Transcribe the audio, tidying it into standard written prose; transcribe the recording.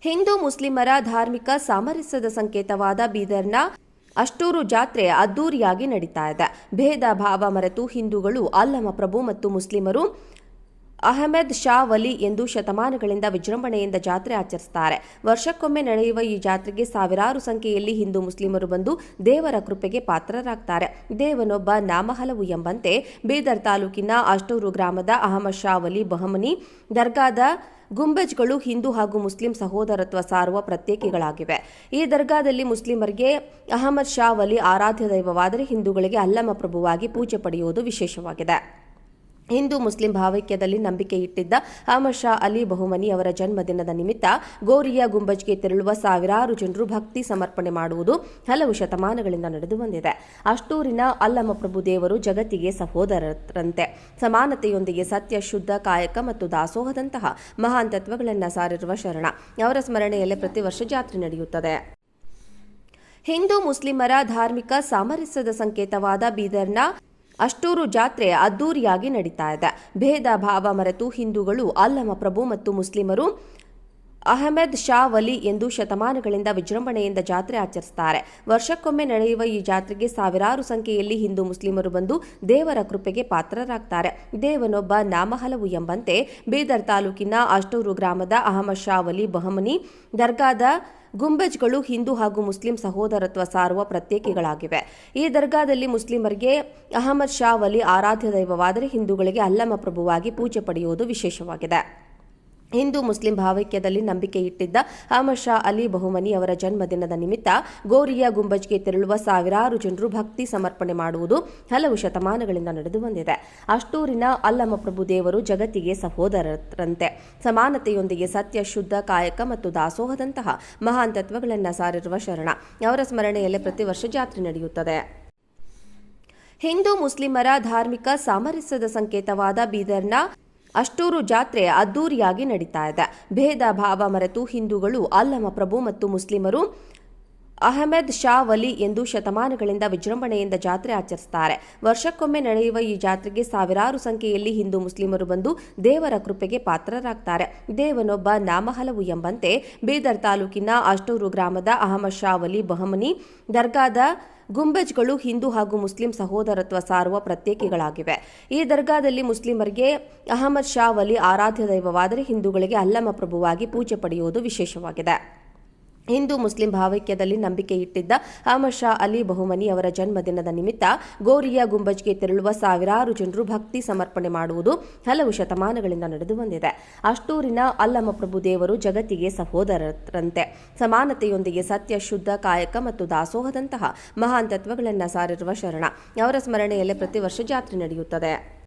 ಹಿಂದೂ ಮುಸ್ಲಿಮರ ಧಾರ್ಮಿಕ ಸಾಮರಸ್ಯದ ಸಂಕೇತವಾದ ಬೀದರ್ನ ಅಷ್ಟೂರು ಜಾತ್ರೆ ಅದ್ದೂರಿಯಾಗಿ ನಡೀತಾ ಇದೆ. ಭೇದ ಭಾವ ಮರೆತು ಹಿಂದೂಗಳು ಅಲ್ಲಮ ಪ್ರಭು ಮತ್ತು ಮುಸ್ಲಿಮರು ಅಹಮದ್ ಶಾ ವಲಿ ಎಂದು ಶತಮಾನಗಳಿಂದ ವಿಜೃಂಭಣೆಯಿಂದ ಜಾತ್ರೆ ಆಚರಿಸುತ್ತಾರೆ. ವರ್ಷಕ್ಕೊಮ್ಮೆ ನಡೆಯುವ ಈ ಜಾತ್ರೆಗೆ ಸಾವಿರಾರು ಸಂಖ್ಯೆಯಲ್ಲಿ ಹಿಂದೂ ಮುಸ್ಲಿಮರು ಬಂದು ದೇವರ ಕೃಪೆಗೆ ಪಾತ್ರರಾಗ್ತಾರೆ. ದೇವನೊಬ್ಬ ನಾಮ ಹಲವು ಎಂಬಂತೆ ಬೀದರ್ ತಾಲೂಕಿನ ಅಷ್ಟೂರು ಗ್ರಾಮದ ಅಹಮದ್ ಶಾ ವಲಿ ಬಹಮನಿ ದರ್ಗಾದ ಗುಂಬಜ್ಗಳು ಹಿಂದೂ ಹಾಗೂ ಮುಸ್ಲಿಂ ಸಹೋದರತ್ವ ಸಾರುವ ಪ್ರತ್ಯೇಕಿಗಳಾಗಿವೆ. ಈ ದರ್ಗಾದಲ್ಲಿ ಮುಸ್ಲಿಮರಿಗೆ ಅಹಮದ್ ಶಾ ವಲಿ ಆರಾಧ್ಯ ದೈವವಾದರೆ ಹಿಂದೂಗಳಿಗೆ ಅಲ್ಲಮ ಪ್ರಭುವಾಗಿ ಪೂಜೆ ಪಡೆಯುವುದು ವಿಶೇಷವಾಗಿದೆ. ಹಿಂದೂ ಮುಸ್ಲಿಂ ಭಾವೈಕ್ಯದಲ್ಲಿ ನಂಬಿಕೆ ಇಟ್ಟಿದ್ದ ಅಹಮದ್ ಶಾ ಅಲಿ ಬಹುಮನಿ ಅವರ ಜನ್ಮದಿನದ ನಿಮಿತ್ತ ಗೋರಿಯ ಗುಂಬಜ್ಗೆ ತೆರಳುವ ಸಾವಿರಾರು ಜನರು ಭಕ್ತಿ ಸಮರ್ಪಣೆ ಮಾಡುವುದು ಹಲವು ಶತಮಾನಗಳಿಂದ ನಡೆದು ಬಂದಿದೆ. ಅಷ್ಟೂರಿನ ಅಲ್ಲಮ ಪ್ರಭು ದೇವರು ಜಗತ್ತಿಗೆ ಸಹೋದರರಂತೆ. ಸಮಾನತೆಯೊಂದಿಗೆ ಸತ್ಯ, ಶುದ್ಧ, ಕಾಯಕ ಮತ್ತು ದಾಸೋಹದಂತಹ ಮಹಾನ್ ತತ್ವಗಳನ್ನು ಸಾರಿರುವ ಶರಣ. ಅವರ ಸ್ಮರಣೆಯಲ್ಲೇ ಪ್ರತಿ ವರ್ಷ ಜಾತ್ರೆ ನಡೆಯುತ್ತದೆ. ಹಿಂದೂ ಮುಸ್ಲಿಮರ ಧಾರ್ಮಿಕ ಸಾಮರಸ್ಯದ ಸಂಕೇತವಾದ ಬೀದರ್ನ ಅಷ್ಟೂರು ಜಾತ್ರೆ ಅದ್ದೂರಿಯಾಗಿ ನಡೀತಾ ಇದೆ. ಭೇದ ಭಾವ ಮರೆತು ಹಿಂದೂಗಳು ಅಲ್ಲಮ ಪ್ರಭು ಮತ್ತು ಮುಸ್ಲಿಮರು ಅಹಮದ್ ಶಾ ವಲಿ ಎಂದು ಶತಮಾನಗಳಿಂದ ವಿಜೃಂಭಣೆಯಿಂದ ಜಾತ್ರೆ ಆಚರಿಸುತ್ತಾರೆ. ವರ್ಷಕ್ಕೊಮ್ಮೆ ನಡೆಯುವ ಈ ಜಾತ್ರೆಗೆ ಸಾವಿರಾರು ಸಂಖ್ಯೆಯಲ್ಲಿ ಹಿಂದೂ ಮುಸ್ಲಿಮರು ಬಂದು ದೇವರ ಕೃಪೆಗೆ ಪಾತ್ರರಾಗ್ತಾರೆ. ದೇವನೊಬ್ಬ ನಾಮ ಹಲವು ಎಂಬಂತೆ ಬೀದರ್ ತಾಲೂಕಿನ ಅಷ್ಟೂರು ಗ್ರಾಮದ ಅಹಮದ್ ಶಾ ವಲಿ ಬಹಮನಿ ದರ್ಗಾದ ಗುಂಬಜ್ಗಳು ಹಿಂದೂ ಹಾಗೂ ಮುಸ್ಲಿಂ ಸಹೋದರತ್ವ ಸಾರುವ ಪ್ರತ್ಯೇಕಿಗಳಾಗಿವೆ. ಈ ದರ್ಗಾದಲ್ಲಿ ಮುಸ್ಲಿಮರಿಗೆ ಅಹಮದ್ ಶಾ ವಲಿ ಆರಾಧ್ಯ ದೈವವಾದರೆ ಹಿಂದೂಗಳಿಗೆ ಅಲ್ಲಮ ಪ್ರಭುವಾಗಿ ಪೂಜೆ ಪಡೆಯುವುದು ವಿಶೇಷವಾಗಿದೆ. ಹಿಂದೂ ಮುಸ್ಲಿಂ ಭಾವೈಕ್ಯದಲ್ಲಿ ನಂಬಿಕೆ ಇಟ್ಟಿದ್ದ ಅಹಮದ್ ಶಾ ಅಲಿ ಬಹುಮನಿ ಅವರ ಜನ್ಮದಿನದ ನಿಮಿತ್ತ ಗೋರಿಯ ಗುಂಬಜ್ಗೆ ತೆರಳುವ ಸಾವಿರಾರು ಜನರು ಭಕ್ತಿ ಸಮರ್ಪಣೆ ಮಾಡುವುದು ಹಲವು ಶತಮಾನಗಳಿಂದ ನಡೆದು ಬಂದಿದೆ. ಅಷ್ಟೂರಿನ ಅಲ್ಲಮ ಪ್ರಭು ದೇವರು ಜಗತ್ತಿಗೆ ಸಹೋದರರಂತೆ. ಸಮಾನತೆಯೊಂದಿಗೆ ಸತ್ಯ, ಶುದ್ಧ, ಕಾಯಕ ಮತ್ತು ದಾಸೋಹದಂತಹ ಮಹಾನ್ ತತ್ವಗಳನ್ನು ಸಾರಿರುವ ಶರಣ. ಅವರ ಸ್ಮರಣೆಯಲ್ಲೇ ಪ್ರತಿ ವರ್ಷ ಜಾತ್ರೆ ನಡೆಯುತ್ತದೆ. ಹಿಂದೂ ಮುಸ್ಲಿಮರ ಧಾರ್ಮಿಕ ಸಾಮರಸ್ಯದ ಸಂಕೇತವಾದ ಬೀದರ್ನ ಅಷ್ಟೂರು ಜಾತ್ರೆ ಅದ್ದೂರಿಯಾಗಿ ನಡೀತಾ ಇದೆ. ಭೇದ ಭಾವ ಮರೆತು ಹಿಂದೂಗಳು ಅಲ್ಲಮ ಪ್ರಭು ಮತ್ತು ಮುಸ್ಲಿಮರು ಅಹಮದ್ ಶಾ ವಲಿ ಎಂದು ಶತಮಾನಗಳಿಂದ ವಿಜೃಂಭಣೆಯಿಂದ ಜಾತ್ರೆ ಆಚರಿಸುತ್ತಾರೆ. ವರ್ಷಕ್ಕೊಮ್ಮೆ ನಡೆಯುವ ಈ ಜಾತ್ರೆಗೆ ಸಾವಿರಾರು ಸಂಖ್ಯೆಯಲ್ಲಿ ಹಿಂದೂ ಮುಸ್ಲಿಮರು ಬಂದು ದೇವರ ಕೃಪೆಗೆ ಪಾತ್ರರಾಗ್ತಾರೆ. ದೇವನೊಬ್ಬ ನಾಮ ಹಲವು ಎಂಬಂತೆ ಬೀದರ್ ತಾಲೂಕಿನ ಅಷ್ಟೂರು ಗ್ರಾಮದ ಅಹಮದ್ ಶಾ ವಲಿ ಬಹಮನಿ ದರ್ಗಾದ ಗುಂಬಜ್ಗಳು ಹಿಂದೂ ಹಾಗೂ ಮುಸ್ಲಿಂ ಸಹೋದರತ್ವ ಸಾರುವ ಪ್ರತ್ಯೇಕಿಗಳಾಗಿವೆ. ಈ ದರ್ಗಾದಲ್ಲಿ ಮುಸ್ಲಿಮರಿಗೆ ಅಹಮದ್ ಶಾ ವಲಿ ಆರಾಧ್ಯ ದೈವವಾದರೆ ಹಿಂದೂಗಳಿಗೆ ಅಲ್ಲಮ ಪ್ರಭುವಾಗಿ ಪೂಜೆ ಪಡೆಯುವುದು ವಿಶೇಷವಾಗಿದೆ. ಹಿಂದೂ ಮುಸ್ಲಿಂ ಭಾವೈಕ್ಯದಲ್ಲಿ ನಂಬಿಕೆ ಇಟ್ಟಿದ್ದ ಅಹಮದ್ ಶಾ ಅಲಿ ಬಹುಮನಿ ಅವರ ಜನ್ಮದಿನದ ನಿಮಿತ್ತ ಗೋರಿಯ ಗುಂಬಜ್ಗೆ ತೆರಳುವ ಸಾವಿರಾರು ಜನರು ಭಕ್ತಿ ಸಮರ್ಪಣೆ ಮಾಡುವುದು ಹಲವು ಶತಮಾನಗಳಿಂದ ನಡೆದು ಬಂದಿದೆ. ಅಷ್ಟೂರಿನ ಅಲ್ಲಮ ಪ್ರಭು ದೇವರು ಜಗತ್ತಿಗೆ ಸಹೋದರರಂತೆ. ಸಮಾನತೆಯೊಂದಿಗೆ ಸತ್ಯ, ಶುದ್ಧ, ಕಾಯಕ ಮತ್ತು ದಾಸೋಹದಂತಹ ಮಹಾನ್ ತತ್ವಗಳನ್ನು ಸಾರಿರುವ ಶರಣ. ಅವರ ಸ್ಮರಣೆಯಲ್ಲೇ ಪ್ರತಿ ವರ್ಷ ಜಾತ್ರೆ ನಡೆಯುತ್ತದೆ.